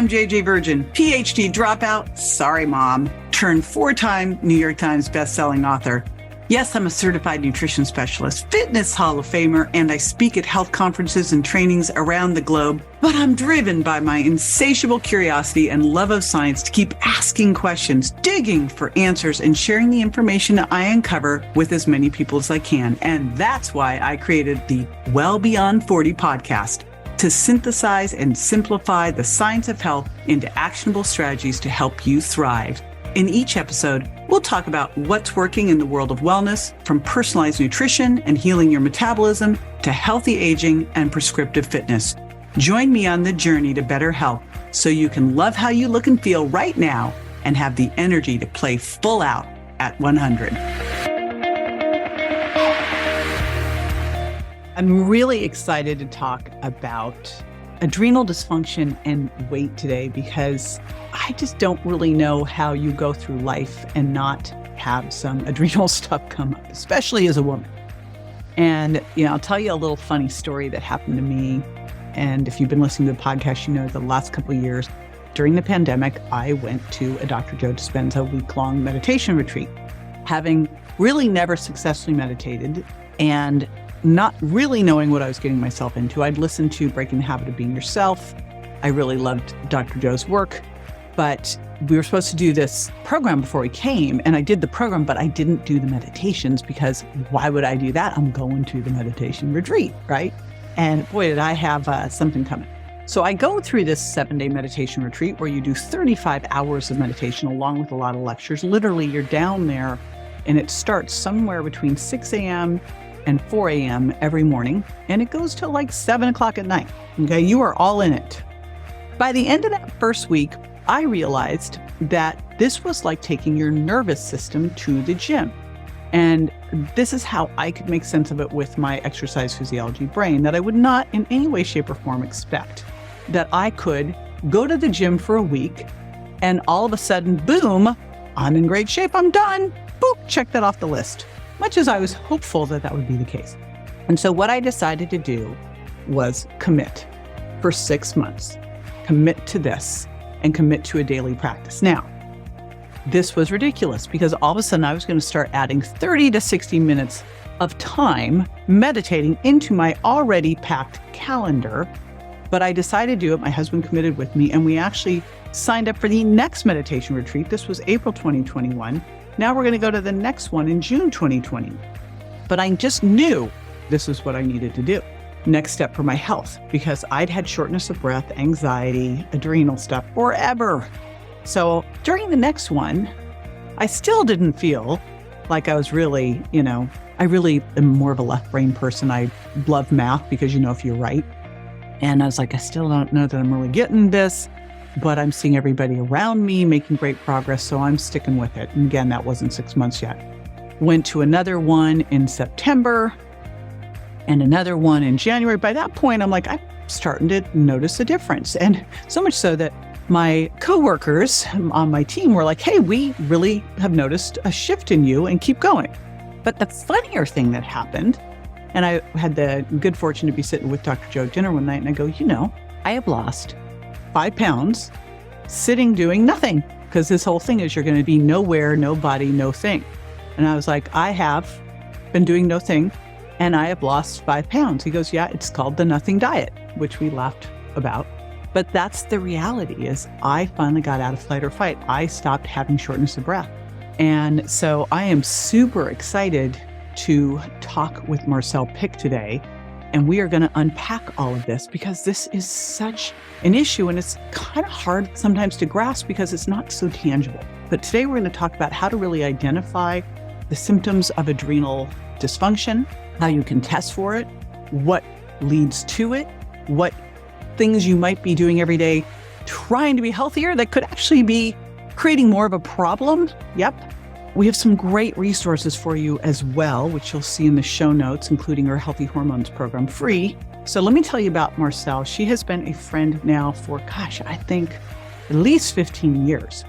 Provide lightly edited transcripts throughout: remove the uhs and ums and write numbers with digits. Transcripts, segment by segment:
I'm JJ Virgin, PhD dropout, sorry mom, turned 4-time New York Times bestselling author. Yes, I'm a certified nutrition specialist, fitness Hall of Famer, and I speak at health conferences and trainings around the globe. But I'm driven by my insatiable curiosity and love of science to keep asking questions, digging for answers, and sharing the information I uncover with as many people as I can. And that's why I created the Well Beyond 40 podcast, to synthesize and simplify the science of health into actionable strategies to help you thrive. In each episode, we'll talk about what's working in the world of wellness, from personalized nutrition and healing your metabolism to healthy aging and prescriptive fitness. Join me on the journey to better health so you can love how you look and feel right now and have the energy to play full out at 100. I'm really excited to talk about adrenal dysfunction and weight today because I just don't really know how you go through life and not have some adrenal stuff come up, especially as a woman. And, I'll tell you a little funny story that happened to me. And if you've been listening to the podcast, you know the last couple of years during the pandemic, I went to a Dr. Joe Dispenza week-long meditation retreat, having really never successfully meditated and not really knowing what I was getting myself into. I'd listened to Breaking the Habit of Being Yourself. I really loved Dr. Joe's work, but we were supposed to do this program before we came, and I did the program, but I didn't do the meditations because why would I do that? I'm going to the meditation retreat, right? And boy, did I have something coming. So I go through this 7-day meditation retreat where you do 35 hours of meditation along with a lot of lectures. Literally, you're down there, and it starts somewhere between 6 a.m. and 4 a.m. every morning, and it goes till like 7 o'clock at night. Okay, you are all in it. By the end of that first week, I realized that this was like taking your nervous system to the gym. And this is how I could make sense of it with my exercise physiology brain, that I would not in any way, shape, or form expect that I could go to the gym for a week and all of a sudden, boom, I'm in great shape, I'm done. Boop, check that off the list. Much as I was hopeful that that would be the case. And so what I decided to do was commit for 6 months, commit to this and commit to a daily practice. Now, this was ridiculous because all of a sudden I was going to start adding 30 to 60 minutes of time meditating into my already packed calendar. But I decided to do it. My husband committed with me, and we actually signed up for the next meditation retreat. This was April 2021. Now we're going to go to the next one in June 2020. But I just knew this was what I needed to do. Next step for my health, because I'd had shortness of breath, anxiety, adrenal stuff forever. So during the next one, I still didn't feel like I was really, I really am more of a left brain person. I love math because, if you're right. And I was like, I still don't know that I'm really getting this, but I'm seeing everybody around me making great progress, so I'm sticking with it. And again, that wasn't 6 months yet. Went to another one in September and another one in January. By that point, I'm like, I'm starting to notice a difference. And so much so that my coworkers on my team were like, hey, we really have noticed a shift in you and keep going. But the funnier thing that happened, and I had the good fortune to be sitting with Dr. Joe at dinner one night, and I go, I have lost 5 pounds sitting doing nothing, because this whole thing is you're going to be nowhere, nobody, no thing. And I was like, I have been doing no thing and I have lost 5 pounds. He goes, yeah, it's called the nothing diet, which we laughed about. But that's the reality is I finally got out of flight or fight. I stopped having shortness of breath. And so I am super excited to talk with Marcelle Pick today. And we are going to unpack all of this because this is such an issue and it's kind of hard sometimes to grasp because it's not so tangible. But today we're going to talk about how to really identify the symptoms of adrenal dysfunction, how you can test for it, what leads to it, what things you might be doing every day trying to be healthier that could actually be creating more of a problem. Yep. We have some great resources for you as well, which you'll see in the show notes, including our Healthy Hormones program free. So let me tell you about Marcelle. She has been a friend now for, I think at least 15 years.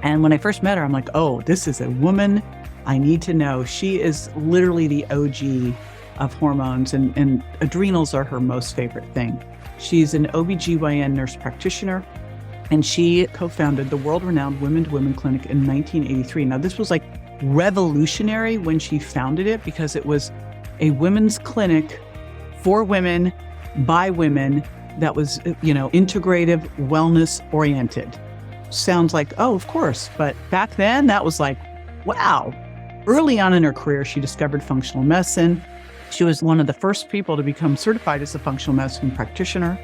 And when I first met her, I'm like, oh, this is a woman I need to know. She is literally the OG of hormones, and adrenals are her most favorite thing. She's an OB-GYN nurse practitioner. And she co-founded the world-renowned Women to Women Clinic in 1983. Now, this was like revolutionary when she founded it because it was a women's clinic for women, by women, that was, integrative, wellness-oriented. Sounds like, oh, of course. But back then, that was like, wow. Early on in her career, she discovered functional medicine. She was one of the first people to become certified as a functional medicine practitioner.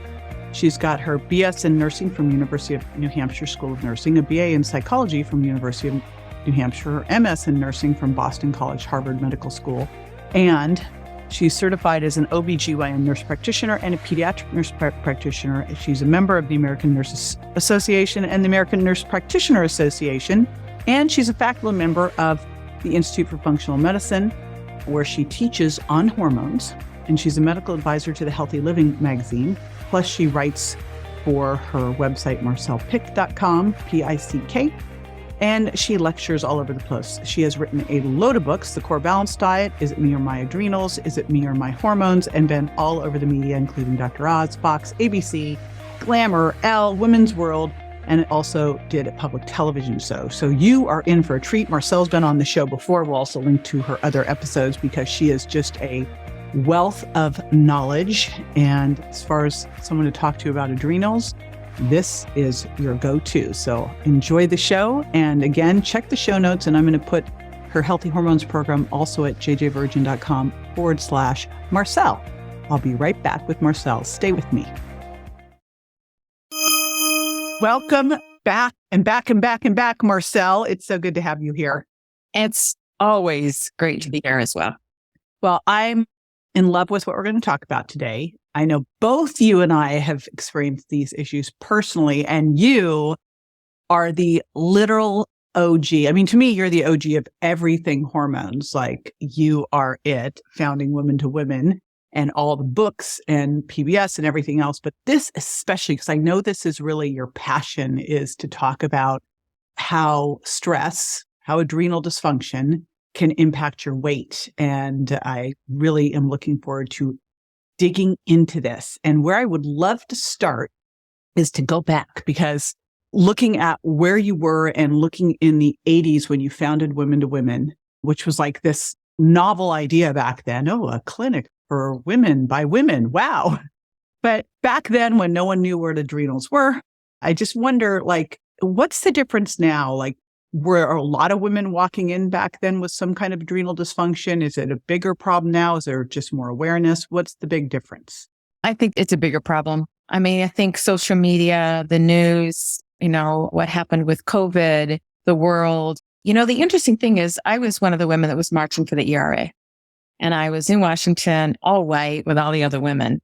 She's got her BS in nursing from University of New Hampshire School of Nursing, a BA in psychology from University of New Hampshire, her MS in nursing from Boston College, Harvard Medical School, and she's certified as an OB-GYN nurse practitioner and a pediatric nurse practitioner. She's a member of the American Nurses Association and the American Nurse Practitioner Association, and she's a faculty member of the Institute for Functional Medicine, where she teaches on hormones, and she's a medical advisor to the Healthy Living magazine. Plus, she writes for her website, marcellepick.com, P-I-C-K, and she lectures all over the place. She has written a load of books: The Core Balanced Diet, Is It Me or My Adrenals, Is It Me or My Hormones, and been all over the media, including Dr. Oz, Fox, ABC, Glamour, Elle, Women's World, and also did a public television show. So you are in for a treat. Marcelle's been on the show before. We'll also link to her other episodes because she is just a wealth of knowledge. And as far as someone to talk to about adrenals, this is your go-to. So enjoy the show. And again, check the show notes. And I'm going to put her Healthy Hormones program also at jjvirgin.com/Marcelle. I'll be right back with Marcelle. Stay with me. Welcome back and back and back and back, Marcelle. It's so good to have you here. It's always great to be here as well. Well, I'm in love with what we're going to talk about today. I know both you and I have experienced these issues personally, and you are the literal OG. I mean, to me, you're the OG of everything hormones. Like, you are it, founding Women to Women and all the books and PBS and everything else. But this especially, because I know this is really your passion, is to talk about how stress, how adrenal dysfunction can impact your weight. And I really am looking forward to digging into this. And where I would love to start is to go back, because looking at where you were and looking in the 80s when you founded Women to Women, which was like this novel idea back then. Oh, a clinic for women by women. Wow. But back then, when no one knew what adrenals were, I just wonder, like, what's the difference now? Like, were a lot of women walking in back then with some kind of adrenal dysfunction? Is it a bigger problem now? Is there just more awareness? What's the big difference? I think it's a bigger problem. I mean, I think social media, the news, what happened with COVID, the world. The interesting thing is I was one of the women that was marching for the ERA. And I was in Washington, all white, with all the other women.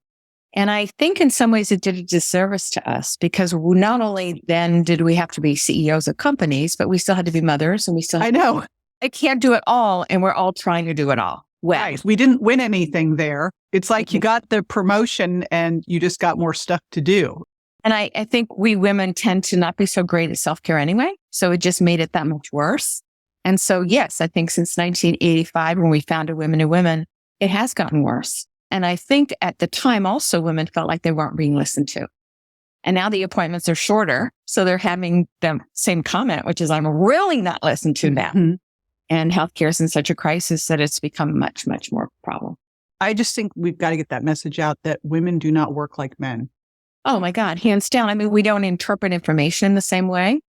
And I think in some ways it did a disservice to us, because not only then did we have to be CEOs of companies, but we still had to be mothers, and we still had I can't do it all. And we're all trying to do it all. Well, right. We didn't win anything there. It's like you got the promotion and you just got more stuff to do. And I think we women tend to not be so great at self-care anyway. So it just made it that much worse. And so, yes, I think since 1985, when we founded Women to Women, it has gotten worse. And I think at the time also women felt like they weren't being listened to. And now the appointments are shorter. So they're having the same comment, which is, I'm really not listened to now. Mm-hmm. And healthcare is in such a crisis that it's become much, much more problem. I just think we've got to get that message out that women do not work like men. Oh my God, hands down. I mean, we don't interpret information in the same way.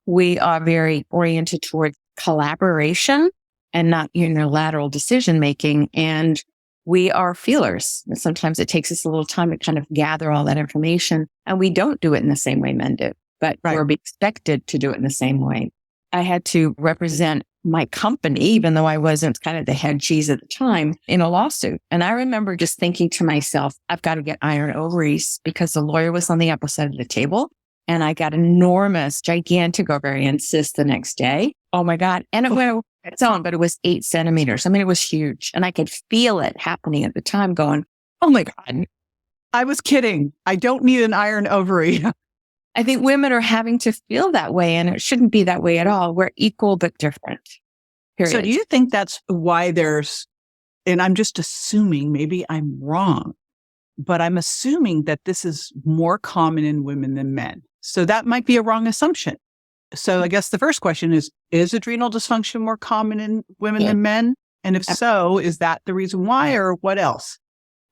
We are very oriented toward collaboration and not unilateral decision-making. And we are feelers. And sometimes it takes us a little time to kind of gather all that information. And we don't do it in the same way men do, but we're expected to do it in the same way. I had to represent my company, even though I wasn't kind of the head cheese at the time, in a lawsuit. And I remember just thinking to myself, I've got to get iron ovaries, because the lawyer was on the opposite of the table. And I got enormous, gigantic ovarian cyst the next day. Oh my God. And it went its own, but it was 8 centimeters. I mean, it was huge. And I could feel it happening at the time, going, oh my God. I was kidding. I don't need an iron ovary. I think women are having to feel that way, and it shouldn't be that way at all. We're equal but different. Period. So do you think that's why and I'm just assuming, maybe I'm wrong, but I'm assuming that this is more common in women than men. So that might be a wrong assumption. So I guess the first question is adrenal dysfunction more common in women than men? And if so, is that the reason why or what else?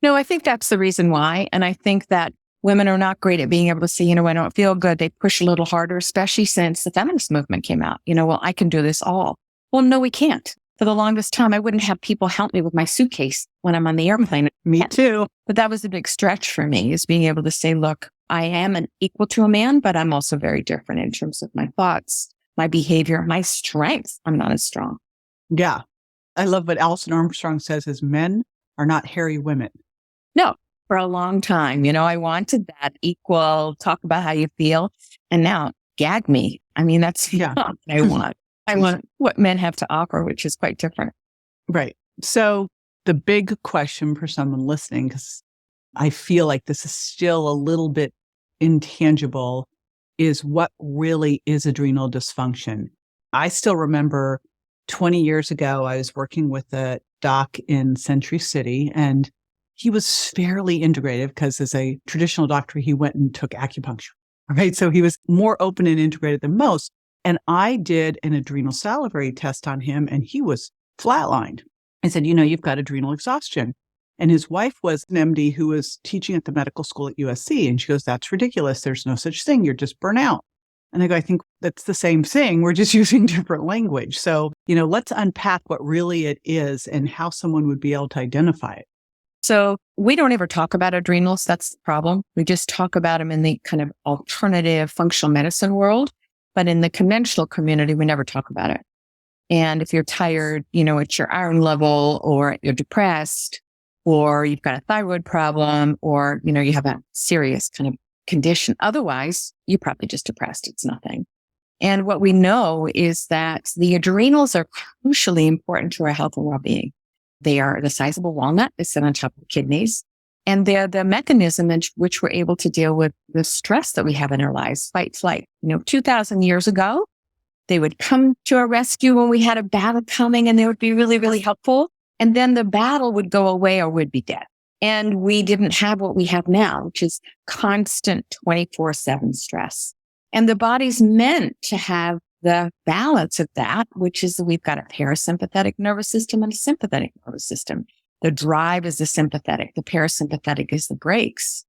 No, I think that's the reason why. And I think that women are not great at being able to see, I don't feel good. They push a little harder, especially since the feminist movement came out. Well, I can do this all. Well, no, we can't. For the longest time, I wouldn't have people help me with my suitcase when I'm on the airplane. Me too. But that was a big stretch for me, is being able to say, look, I am an equal to a man, but I'm also very different in terms of my thoughts, my behavior, my strength. I'm not as strong. Yeah. I love what Alison Armstrong says is men are not hairy women. No, for a long time, I wanted that equal, talk about how you feel. And now gag me. That's not what I want. I want what men have to offer, which is quite different. Right. So the big question for someone listening, because I feel like this is still a little bit intangible, is what really is adrenal dysfunction? I still remember 20 years ago, I was working with a doc in Century City, and he was fairly integrative because as a traditional doctor, he went and took acupuncture, right? So he was more open and integrated than most. And I did an adrenal salivary test on him and he was flatlined. I said, you've got adrenal exhaustion. And his wife was an MD who was teaching at the medical school at USC. And she goes, that's ridiculous. There's no such thing. You're just burnt out. And I go, I think that's the same thing. We're just using different language. So, let's unpack what really it is and how someone would be able to identify it. So we don't ever talk about adrenals. That's the problem. We just talk about them in the kind of alternative functional medicine world. But in the conventional community, we never talk about it. And if you're tired, it's your iron level, or you're depressed, or you've got a thyroid problem, or, you have a serious kind of condition. Otherwise, you're probably just depressed. It's nothing. And what we know is that the adrenals are crucially important to our health and well-being. They are the size of a walnut. They sit on top of the kidneys. And they're the mechanism in which we're able to deal with the stress that we have in our lives, fight, flight. 2,000 years ago, they would come to our rescue when we had a battle coming, and they would be really, really helpful. And then the battle would go away or we'd be dead. And we didn't have what we have now, which is constant 24/7 stress. And the body's meant to have the balance of that, which is we've got a parasympathetic nervous system and a sympathetic nervous system. The drive is the sympathetic. The parasympathetic is the brakes.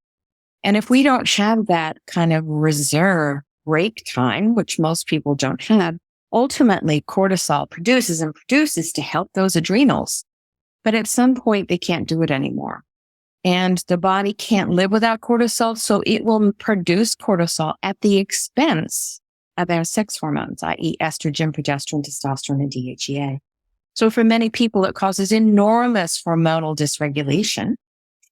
And if we don't have that kind of reserve break time, which most people don't have, ultimately cortisol produces to help those adrenals. But at some point, they can't do it anymore. And the body can't live without cortisol, so it will produce cortisol at the expense of our sex hormones, i.e. estrogen, progesterone, testosterone, and DHEA. So for many people, it causes enormous hormonal dysregulation.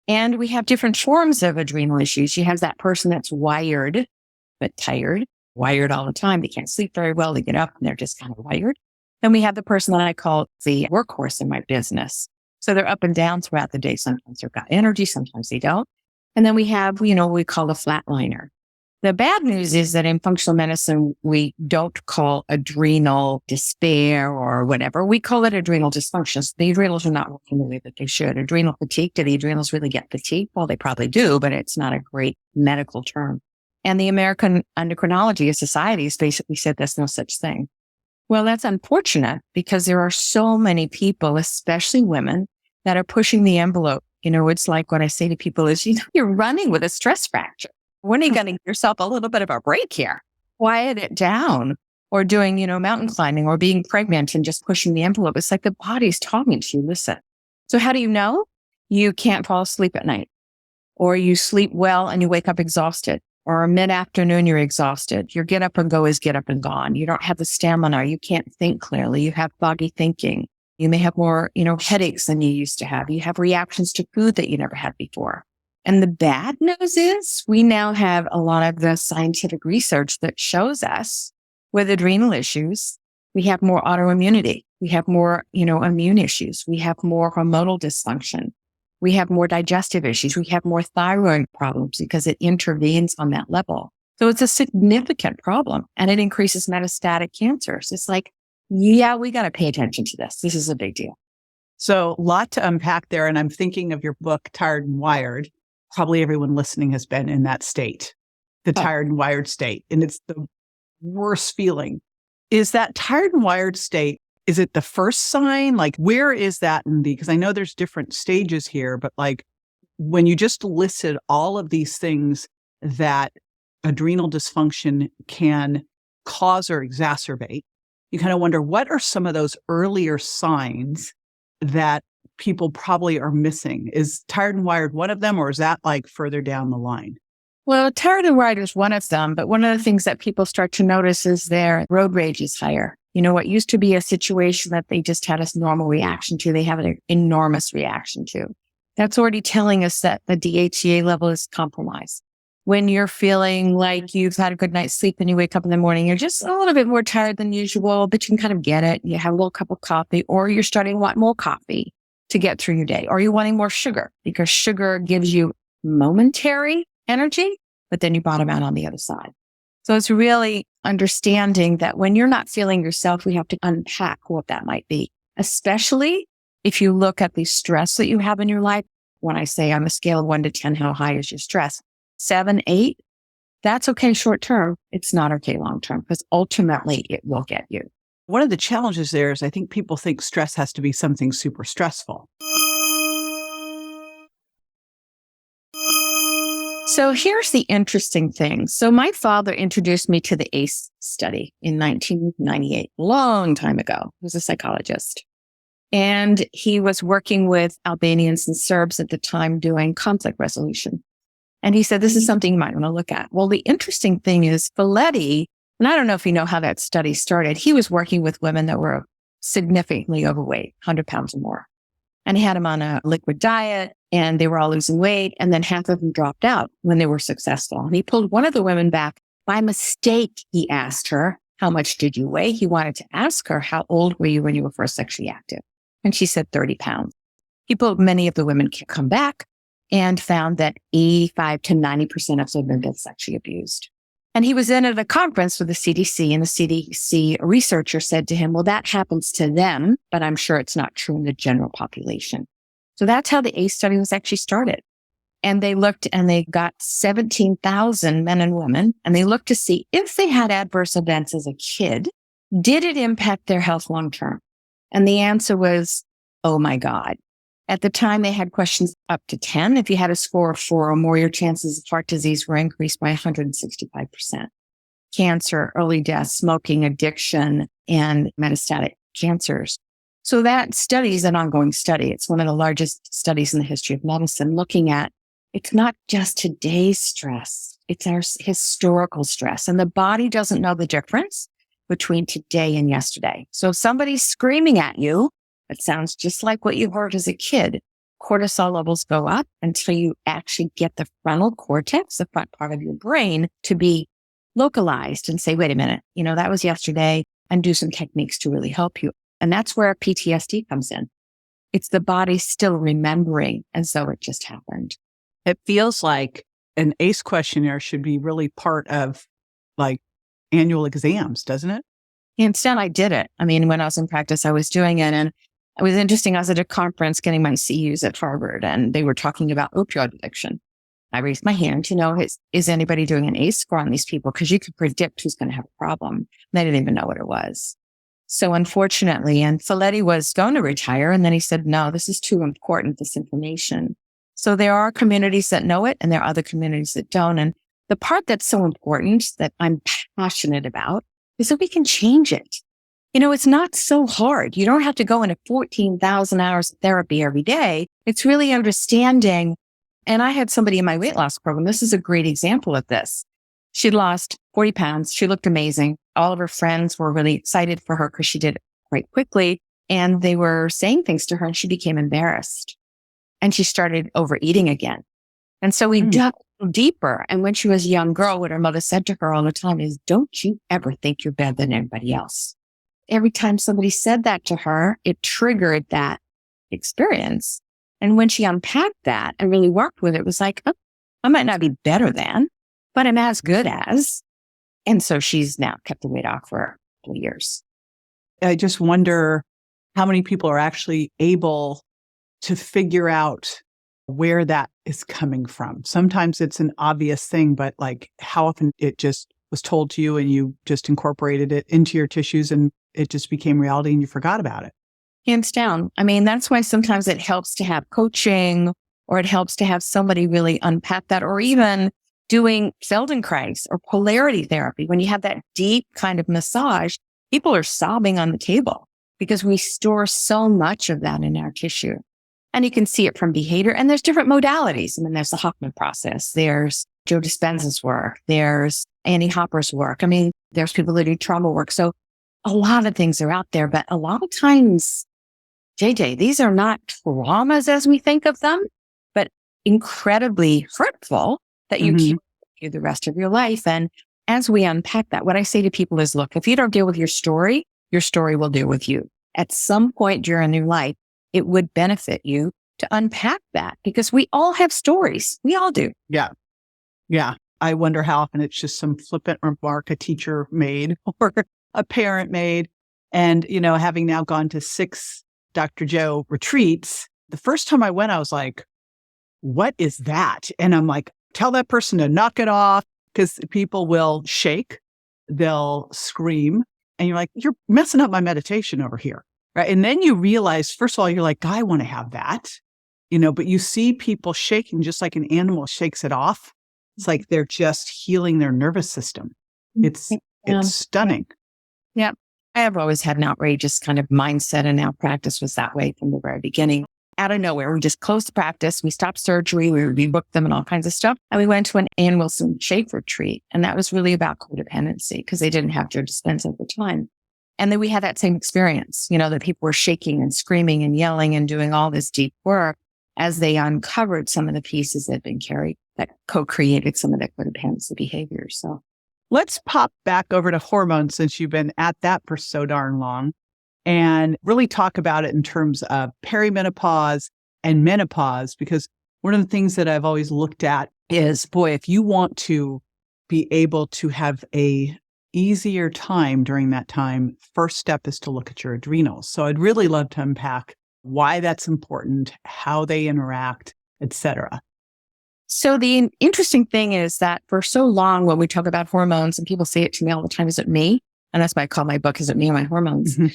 And we have different forms of adrenal issues. You have that person that's wired, but tired, wired all the time. They can't sleep very well. They get up and they're just kind of wired. Then we have the person that I call the workhorse in my business. So they're up and down throughout the day. Sometimes they've got energy, sometimes they don't. And then we have, what we call a flatliner. The bad news is that in functional medicine, we don't call adrenal despair or whatever. We call it adrenal dysfunction. So the adrenals are not working the way that they should. Adrenal fatigue, do the adrenals really get fatigued? Well, they probably do, but it's not a great medical term. And the American Endocrinology Society has basically said there's no such thing. Well, that's unfortunate because there are so many people, especially women, that are pushing the envelope. It's like what I say to people is, you're running with a stress fracture. When are you going to give yourself a little bit of a break here? Quiet it down. Or doing, mountain climbing or being pregnant and just pushing the envelope. It's like the body's talking to you. Listen. So how do you know? You can't fall asleep at night. Or you sleep well and you wake up exhausted. Or mid-afternoon, you're exhausted. Your get up and go is get up and gone. You don't have the stamina. You can't think clearly. You have foggy thinking. You may have more, headaches than you used to have. You have reactions to food that you never had before. And the bad news is we now have a lot of the scientific research that shows us with adrenal issues, we have more autoimmunity. We have more, immune issues. We have more hormonal dysfunction. We have more digestive issues. We have more thyroid problems because it intervenes on that level. So it's a significant problem and it increases metastatic cancers. It's like, yeah, we got to pay attention to this. This is a big deal. So a lot to unpack there. And I'm thinking of your book, Tired and Wired. Probably everyone listening has been in that state. the tired and wired state. And it's the worst feeling. Is that tired and wired state, is it the first sign? Like, where is that because I know there's different stages here, but like when you just listed all of these things that adrenal dysfunction can cause or exacerbate, you kind of wonder, what are some of those earlier signs that people probably are missing? Is tired and wired one of them, or is that like further down the line? Well, tired and wired is one of them, but one of the things that people start to notice is their road rage is higher. What used to be a situation that they just had a normal reaction to, they have an enormous reaction to. That's already telling us that the DHEA level is compromised. When you're feeling like you've had a good night's sleep and you wake up in the morning, you're just a little bit more tired than usual, but you can kind of get it. You have a little cup of coffee, or you're starting to want more coffee to get through your day, or you're wanting more sugar because sugar gives you momentary energy, but then you bottom out on the other side. So it's really understanding that when you're not feeling yourself, we have to unpack what that might be, especially if you look at the stress that you have in your life. When I say on a scale of 1 to 10, how high is your stress? 7, 8, that's okay short term. It's not okay long term, because ultimately it will get you. One of the challenges there is I think people think stress has to be something super stressful. So here's the interesting thing. So my father introduced me to the ACE study in 1998, a long time ago. He was a psychologist. And he was working with Albanians and Serbs at the time doing conflict resolution. And he said, this is something you might want to look at. Well, the interesting thing is Folletti, and I don't know if you know how that study started. He was working with women that were significantly overweight, 100 pounds or more. And he had them on a liquid diet, and they were all losing weight. And then half of them dropped out when they were successful. And he pulled one of the women back. By mistake, he asked her, how much did you weigh? He wanted to ask her, how old were you when you were first sexually active? And she said 30 pounds. He pulled many of the women come back and found that 85 to 90% of them had been sexually abused. And he was then at a conference with the CDC, and the CDC researcher said to him, well, that happens to them, but I'm sure it's not true in the general population. So that's how the ACE study was actually started. And they looked, and they got 17,000 men and women, and they looked to see if they had adverse events as a kid, did it impact their health long term? And the answer was, oh my God. At the time, they had questions up to 10. If you had a score of 4 or more, your chances of heart disease were increased by 165%. Cancer, early death, smoking, addiction, and metastatic cancers. So that study is an ongoing study. It's one of the largest studies in the history of medicine, looking at, it's not just today's stress, it's our historical stress. And the body doesn't know the difference between today and yesterday. So if somebody's screaming at you, it sounds just like what you heard as a kid, cortisol levels go up until you actually get the frontal cortex, the front part of your brain, to be localized and say, wait a minute, that was yesterday, and do some techniques to really help you. And that's where PTSD comes in. It's the body still remembering, and so it just happened. It feels like an ACE questionnaire should be really part of like annual exams, doesn't it? Instead, I did it. When I was in practice, I was doing it. And it was interesting. I was at a conference getting my CUs at Harvard, and they were talking about opioid addiction. I raised my hand, is anybody doing an ACE score on these people? Because you could predict who's going to have a problem. They didn't even know what it was. So unfortunately, and Folletti was going to retire, and then he said, no, this is too important, this information. So there are communities that know it, and there are other communities that don't. And the part that's so important that I'm passionate about is that we can change it. It's not so hard. You don't have to go into 14,000 hours of therapy every day. It's really understanding. And I had somebody in my weight loss program. This is a great example of this. She'd lost 40 pounds. She looked amazing. All of her friends were really excited for her because she did it quite quickly. And they were saying things to her, and she became embarrassed. And she started overeating again. And so we dug deeper. And when she was a young girl, what her mother said to her all the time is, don't you ever think you're better than anybody else. Every time somebody said that to her, it triggered that experience. And when she unpacked that and really worked with it, it was like, oh, I might not be better than, but I'm as good as. And so she's now kept the weight off for a couple of years. I just wonder how many people are actually able to figure out where that is coming from. Sometimes it's an obvious thing, but like how often it just was told to you and you just incorporated it into your tissues and it just became reality and you forgot about it. Hands down. I mean, that's why sometimes it helps to have coaching, or it helps to have somebody really unpack that, or even doing Feldenkrais or polarity therapy. When you have that deep kind of massage, people are sobbing on the table because we store so much of that in our tissue. And you can see it from behavior. And there's different modalities. I mean, there's the Hoffman process. There's Joe Dispenza's work. There's Annie Hopper's work. I mean, there's people that do trauma work. So a lot of things are out there, but a lot of times, JJ, these are not traumas as we think of them, but incredibly hurtful that you keep with you the rest of your life. And as we unpack that, what I say to people is, look, if you don't deal with your story will deal with you. At some point during your life, it would benefit you to unpack that because we all have stories. We all do. Yeah. Yeah. I wonder how often it's just some flippant remark a teacher made or a parent made. And, having now gone to 6 Dr. Joe retreats, the first time I went, I was like, what is that? And I'm like, tell that person to knock it off, because people will shake, they'll scream, and you're like, you're messing up my meditation over here. Right. And then you realize, first of all, you're like, I want to have that, but you see people shaking just like an animal shakes it off. It's like they're just healing their nervous system. It's stunning. Yeah. I have always had an outrageous kind of mindset, and our practice was that way from the very beginning. Out of nowhere, we just closed the practice. We stopped surgery. We rebooked them and all kinds of stuff. And we went to an Ann Wilson Schaefer retreat. And that was really about codependency because they didn't have Joe Dispenza at the time. And then we had that same experience, that people were shaking and screaming and yelling and doing all this deep work as they uncovered some of the pieces that had been carried that co-created some of their codependency behaviors. So let's pop back over to hormones, since you've been at that for so darn long, and really talk about it in terms of perimenopause and menopause, because one of the things that I've always looked at is, boy, if you want to be able to have a easier time during that time, first step is to look at your adrenals. So I'd really love to unpack why that's important, how they interact, etc. So the interesting thing is that for so long, when we talk about hormones, and people say it to me all the time, is it me? And that's why I call my book, Is It Me and My Hormones? Mm-hmm.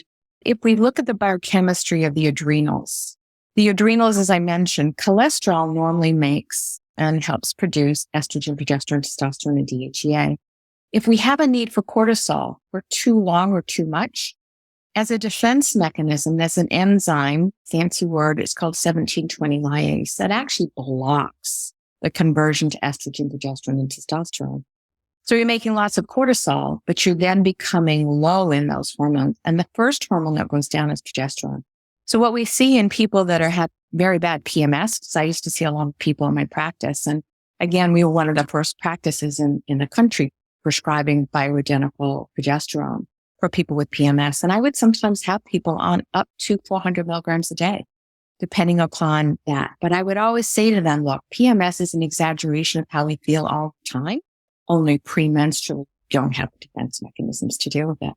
If we look at the biochemistry of the adrenals, as I mentioned, cholesterol normally makes and helps produce estrogen, progesterone, testosterone, and DHEA. If we have a need for cortisol for too long or too much, as a defense mechanism, there's an enzyme, fancy word, it's called 1720 lyase, that actually blocks the conversion to estrogen, progesterone, and testosterone. So you're making lots of cortisol, but you're then becoming low in those hormones. And the first hormone that goes down is progesterone. So what we see in people that have very bad PMS, because I used to see a lot of people in my practice. And again, we were one of the first practices in the country prescribing bioidentical progesterone for people with PMS. And I would sometimes have people on up to 400 milligrams a day, depending upon that. But I would always say to them, look, PMS is an exaggeration of how we feel all the time. Only premenstrual don't have defense mechanisms to deal with it.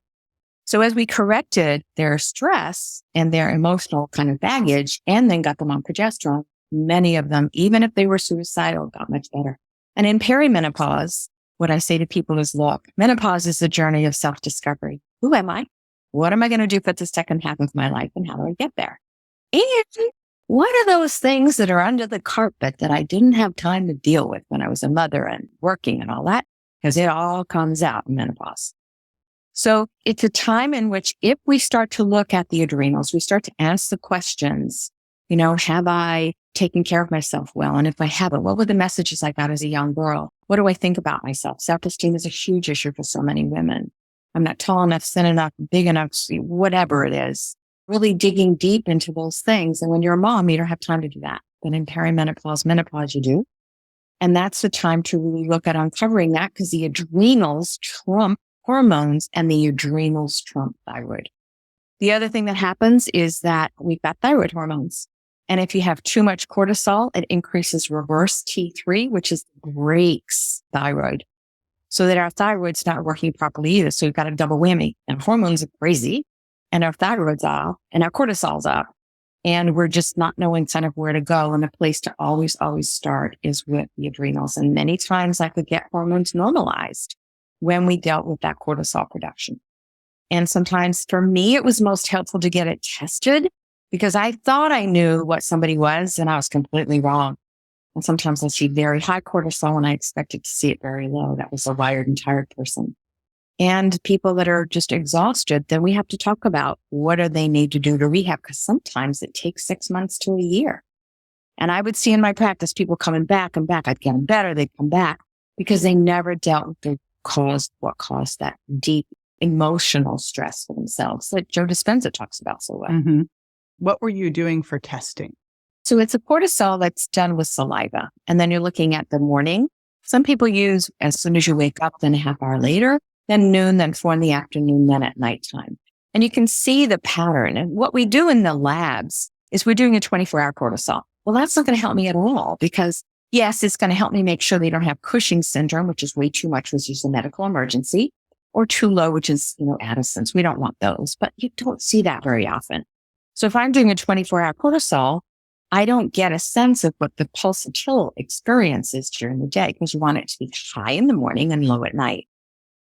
So as we corrected their stress and their emotional kind of baggage and then got them on progesterone, many of them, even if they were suicidal, got much better. And in perimenopause, what I say to people is, look, menopause is a journey of self-discovery. Who am I? What am I going to do for the second half of my life? And how do I get there? And what are those things that are under the carpet that I didn't have time to deal with when I was a mother and working and all that? Because it all comes out in menopause. So it's a time in which if we start to look at the adrenals, we start to ask the questions, have I taken care of myself well? And if I haven't, what were the messages I got as a young girl? What do I think about myself? Self-esteem is a huge issue for so many women. I'm not tall enough, thin enough, big enough, whatever it is. Really digging deep into those things. And when you're a mom, you don't have time to do that. But in perimenopause, menopause, you do. And that's the time to really look at uncovering that, because the adrenals trump hormones and the adrenals trump thyroid. The other thing that happens is that we've got thyroid hormones. And if you have too much cortisol, it increases reverse T3, which is breaks thyroid, so that our thyroid's not working properly either. So we've got a double whammy. And hormones are crazy, and our thyroid's off, and our cortisol's up. And we're just not knowing kind of where to go. And the place to always, always start is with the adrenals. And many times I could get hormones normalized when we dealt with that cortisol production. And sometimes for me, it was most helpful to get it tested because I thought I knew what somebody was and I was completely wrong. And sometimes I see very high cortisol and I expected to see it very low. That was a wired and tired person. And people that are just exhausted, then we have to talk about what do they need to do to rehab? Because sometimes it takes 6 months to a year. And I would see in my practice people coming back and back. I'd get them better. They'd come back because they never dealt with what caused that deep emotional stress for themselves that Joe Dispenza talks about so well. Mm-hmm. What were you doing for testing? So it's a cortisol that's done with saliva. And then you're looking at the morning. Some people use as soon as you wake up, then a half hour later, then noon, then 4 in the afternoon, then at nighttime. And you can see the pattern. And what we do in the labs is we're doing a 24-hour cortisol. Well, that's not going to help me at all because yes, it's going to help me make sure they don't have Cushing's syndrome, which is way too much, which is a medical emergency, or too low, which is, Addison's. We don't want those, but you don't see that very often. So if I'm doing a 24-hour cortisol, I don't get a sense of what the pulsatile experience is during the day because you want it to be high in the morning and low at night.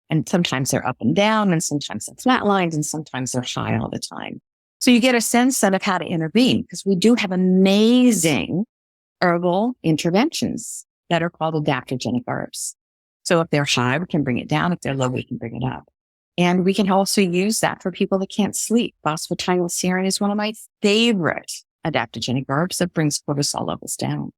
And sometimes they're up and down, and sometimes they're flatlined, and sometimes they're high all the time. So you get a sense of how to intervene because we do have amazing herbal interventions that are called adaptogenic herbs. So if they're high, we can bring it down. If they're low, we can bring it up. And we can also use that for people that can't sleep. Phosphatidylserine is one of my favorite adaptogenic herbs that brings cortisol levels down.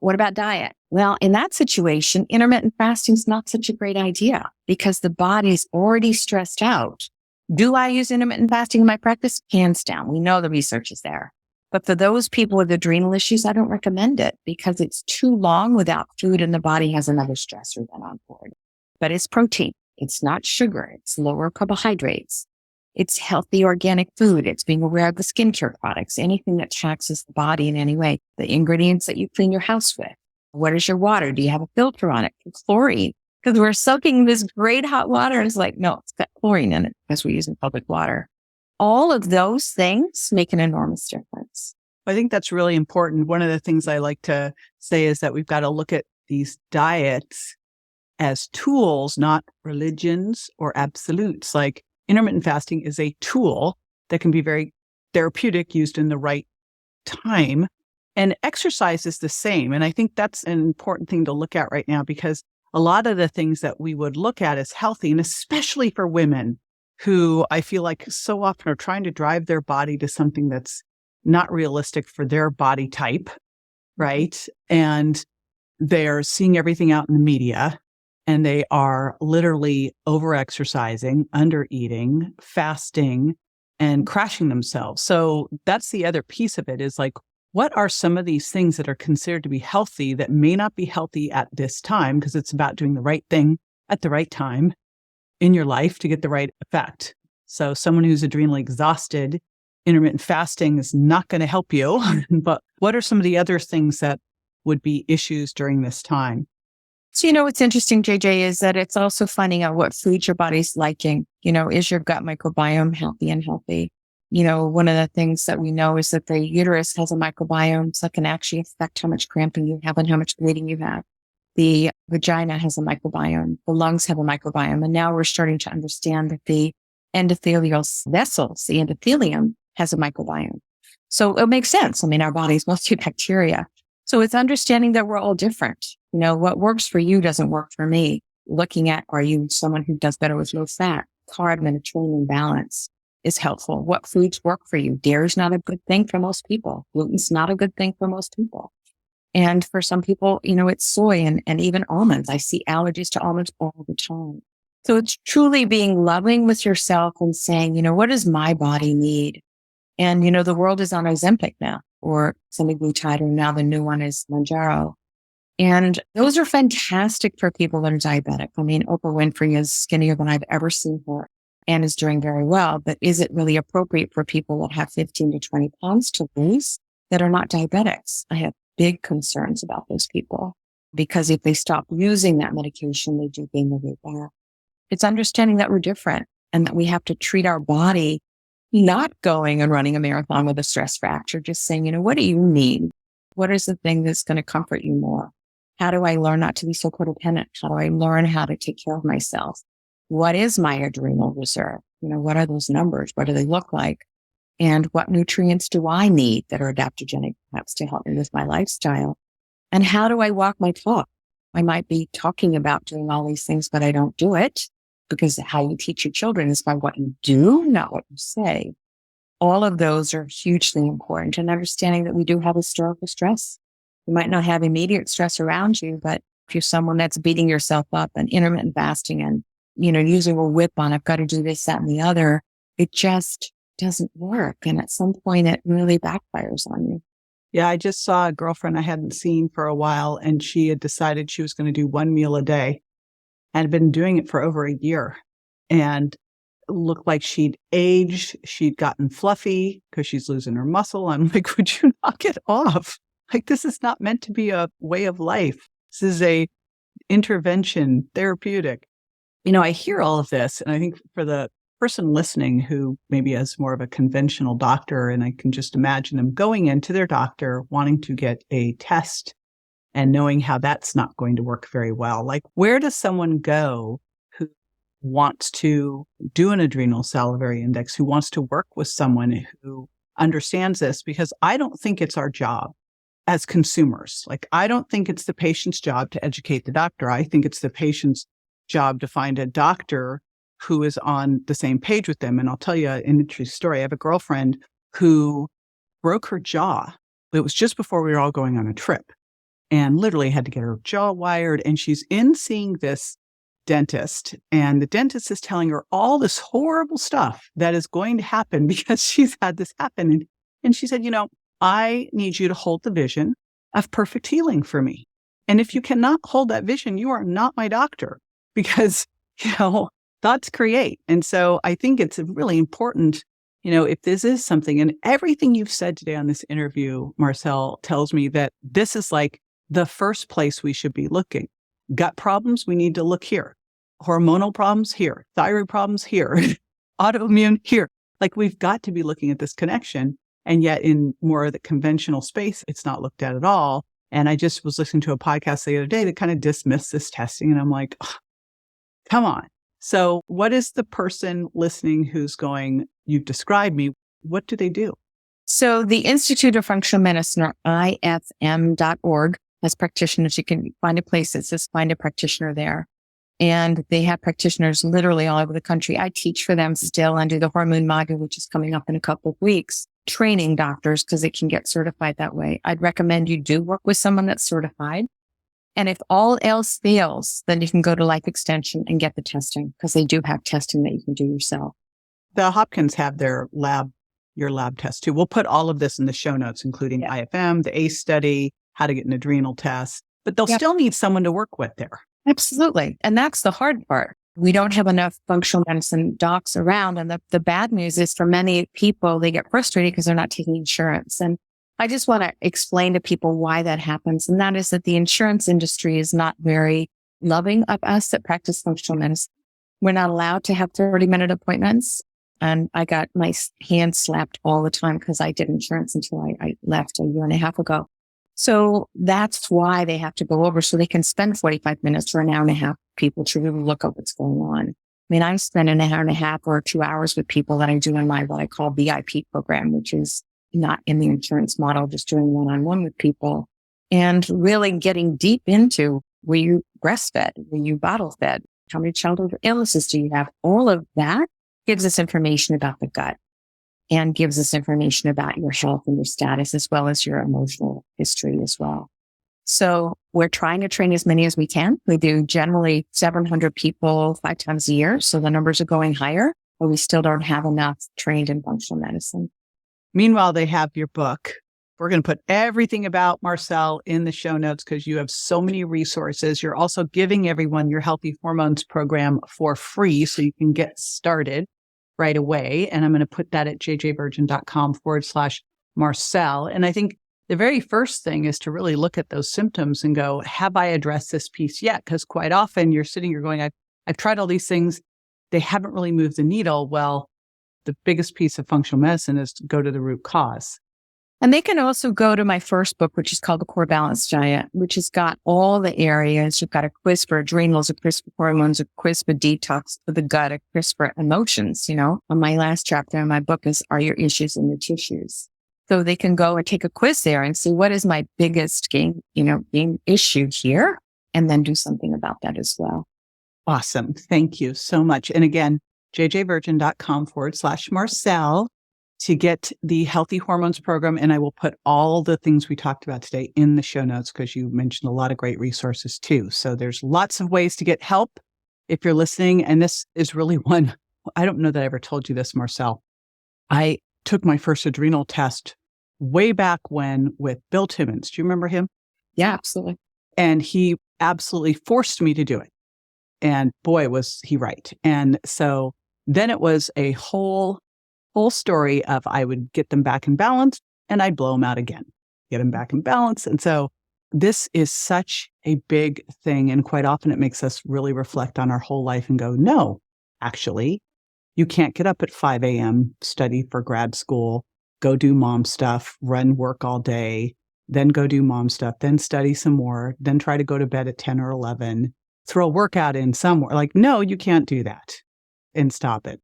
What about diet? Well, in that situation, intermittent fasting is not such a great idea because the body's already stressed out. Do I use intermittent fasting in my practice? Hands down. We know the research is there. But for those people with adrenal issues, I don't recommend it because it's too long without food and the body has another stressor then on board. But it's protein. It's not sugar. It's lower carbohydrates. It's healthy organic food. It's being aware of the skincare products, anything that taxes the body in any way, the ingredients that you clean your house with. What is your water? Do you have a filter on it? Chlorine. Because we're soaking this great hot water. And it's like, no, it's got chlorine in it because we're using public water. All of those things make an enormous difference. I think that's really important. One of the things I like to say is that we've got to look at these diets as tools, not religions or absolutes. Like intermittent fasting is a tool that can be very therapeutic used in the right time. And exercise is the same. And I think that's an important thing to look at right now because a lot of the things that we would look at as healthy, and especially for women who I feel like so often are trying to drive their body to something that's not realistic for their body type, right? And they're seeing everything out in the media and they are literally over-exercising, under-eating, fasting, and crashing themselves. So that's the other piece of it is like, what are some of these things that are considered to be healthy that may not be healthy at this time? Because it's about doing the right thing at the right time in your life to get the right effect. So someone who's adrenally exhausted, intermittent fasting is not going to help you. But what are some of the other things that would be issues during this time? So, what's interesting, JJ, is that it's also finding out what foods your body's liking. Is your gut microbiome healthy and healthy? One of the things that we know is that the uterus has a microbiome that can actually affect how much cramping you have and how much bleeding you have. The vagina has a microbiome. The lungs have a microbiome. And now we're starting to understand that the endothelial vessels, the endothelium, has a microbiome. So it makes sense. Our body's mostly bacteria. So it's understanding that we're all different. What works for you doesn't work for me. Looking at, are you someone who does better with low fat? Carb, Mediterranean balance is helpful. What foods work for you? Dairy's not a good thing for most people. Gluten's not a good thing for most people. And for some people, it's soy and even almonds. I see allergies to almonds all the time. So it's truly being loving with yourself and saying, what does my body need? And, the world is on Ozempic now, or semaglutide, or now the new one is Mounjaro. And those are fantastic for people that are diabetic. Oprah Winfrey is skinnier than I've ever seen her and is doing very well. But is it really appropriate for people that have 15 to 20 pounds to lose that are not diabetics? I have big concerns about those people because if they stop using that medication, they do gain the weight back. It's understanding that we're different and that we have to treat our body not going and running a marathon with a stress fracture, just saying, what do you need? What is the thing that's going to comfort you more? How do I learn not to be so codependent? How do I learn how to take care of myself? What is my adrenal reserve? What are those numbers? What do they look like? And what nutrients do I need that are adaptogenic, perhaps, to help me with my lifestyle? And how do I walk my talk? I might be talking about doing all these things, but I don't do it, because how you teach your children is by what you do, not what you say. All of those are hugely important, and understanding that we do have historical stress. You might not have immediate stress around you, but if you're someone that's beating yourself up and intermittent fasting and, using a whip on, I've got to do this, that, and the other, it just doesn't work. And at some point it really backfires on you. Yeah, I just saw a girlfriend I hadn't seen for a while, and she had decided she was going to do one meal a day and had been doing it for over a year. And it looked like she'd aged. She'd gotten fluffy because she's losing her muscle. I'm like, would you knock it off? Like, this is not meant to be a way of life. This is a intervention, therapeutic. I hear all of this, and I think for the person listening who maybe has more of a conventional doctor, and I can just imagine them going into their doctor, wanting to get a test and knowing how that's not going to work very well. Like, where does someone go who wants to do an adrenal salivary index, who wants to work with someone who understands this? Because I don't think it's our job as consumers. Like, I don't think it's the patient's job to educate the doctor. I think it's the patient's job to find a doctor who is on the same page with them. And I'll tell you an interesting story. I have a girlfriend who broke her jaw. It was just before we were all going on a trip, and literally had to get her jaw wired. And she's in seeing this dentist, and the dentist is telling her all this horrible stuff that is going to happen because she's had this happen. And she said, I need you to hold the vision of perfect healing for me. And if you cannot hold that vision, you are not my doctor, because, thoughts create. And so I think it's really important, if this is something, and everything you've said today on this interview, Marcelle, tells me that this is like the first place we should be looking. Gut problems, we need to look here. Hormonal problems here. Thyroid problems here. Autoimmune here. Like, we've got to be looking at this connection. And yet in more of the conventional space, it's not looked at all. And I just was listening to a podcast the other day that kind of dismissed this testing. And I'm like, oh, come on. So what is the person listening who's going, you've described me, what do they do? So the Institute of Functional Medicine, or IFM.org, has practitioners. You can find a place that says find a practitioner there. And they have practitioners literally all over the country. I teach for them still and do the hormone module, which is coming up in a couple of weeks, training doctors because they can get certified that way. I'd recommend you do work with someone that's certified. And if all else fails, then you can go to Life Extension and get the testing, because they do have testing that you can do yourself. The Hopkins have their lab, your lab test too. We'll put all of this in the show notes, including IFM, the ACE study, how to get an adrenal test, but they'll still need someone to work with there. Absolutely. And that's the hard part. We don't have enough functional medicine docs around. And the bad news is, for many people, they get frustrated because they're not taking insurance. And I just want to explain to people why that happens. And that is that the insurance industry is not very loving of us that practice functional medicine. We're not allowed to have 30-minute appointments. And I got my hand slapped all the time because I did insurance until I left a year and a half ago. So that's why they have to go over, so they can spend 45 minutes or an hour and a half with people to really look at what's going on. I mean, I spend an hour and a half or 2 hours with people that I do in my, what I call VIP program, which is not in the insurance model, just doing one-on-one with people and really getting deep into, were you breastfed? Were you bottle fed? How many childhood illnesses do you have? All of that gives us information about the gut and gives us information about your health and your status, as well as your emotional history as well. So we're trying to train as many as we can. We do generally 700 people 5 times a year. So the numbers are going higher, but we still don't have enough trained in functional medicine. Meanwhile, they have your book. We're going to put everything about Marcelle in the show notes because you have so many resources. You're also giving everyone your Healthy Hormones program for free, so you can get started right away. And I'm going to put that at jjvirgin.com/Marcelle. And I think the very first thing is to really look at those symptoms and go, have I addressed this piece yet? Because quite often you're sitting, you're going, I've tried all these things. They haven't really moved the needle. Well, the biggest piece of functional medicine is to go to the root cause. And they can also go to my first book, which is called The Core Balanced Diet, which has got all the areas. You've got a quiz for adrenals, a quiz for hormones, a quiz for detox for the gut, a quiz for emotions. On my last chapter in my book is, are your issues in your tissues? So they can go and take a quiz there and see what is my biggest game issue here, and then do something about that as well. Awesome. Thank you so much. And again, jjvirgin.com/Marcelle to get the Healthy Hormones program. And I will put all the things we talked about today in the show notes, because you mentioned a lot of great resources too. So there's lots of ways to get help if you're listening. And this is really one. I don't know that I ever told you this, Marcelle. I took my first adrenal test way back when with Bill Timmons. Do you remember him? Yeah, absolutely. And he absolutely forced me to do it. And boy, was he right. And so then it was a whole story of I would get them back in balance and I'd blow them out again, get them back in balance. And so this is such a big thing. And quite often it makes us really reflect on our whole life and go, no, actually, you can't get up at 5 a.m., study for grad school, go do mom stuff, run work all day, then go do mom stuff, then study some more, then try to go to bed at 10 or 11, throw a workout in somewhere. Like, no, you can't do that, and stop it.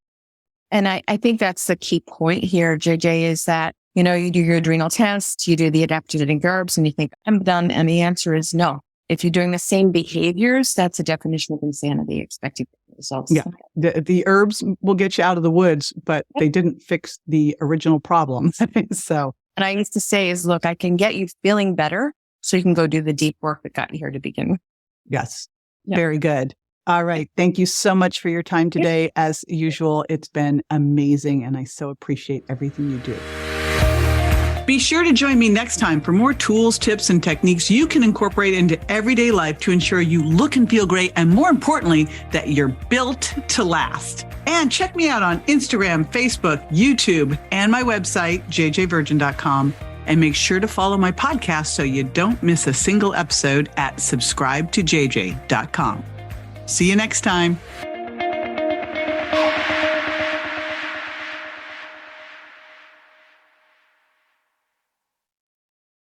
And I think that's the key point here, JJ, is that, you do your adrenal test, you do the adaptogenic herbs, and you think, I'm done. And the answer is no. If you're doing the same behaviors, that's a definition of insanity, expecting results. Yeah. The herbs will get you out of the woods, but they didn't fix the original problem. So, and I used to say is, look, I can get you feeling better so you can go do the deep work that got you here to begin with. Yes. Yeah. Very good. All right. Thank you so much for your time today. As usual, it's been amazing, and I so appreciate everything you do. Be sure to join me next time for more tools, tips, and techniques you can incorporate into everyday life to ensure you look and feel great, and more importantly, that you're built to last. And check me out on Instagram, Facebook, YouTube, and my website, jjvirgin.com. And make sure to follow my podcast so you don't miss a single episode at subscribetojj.com. See you next time.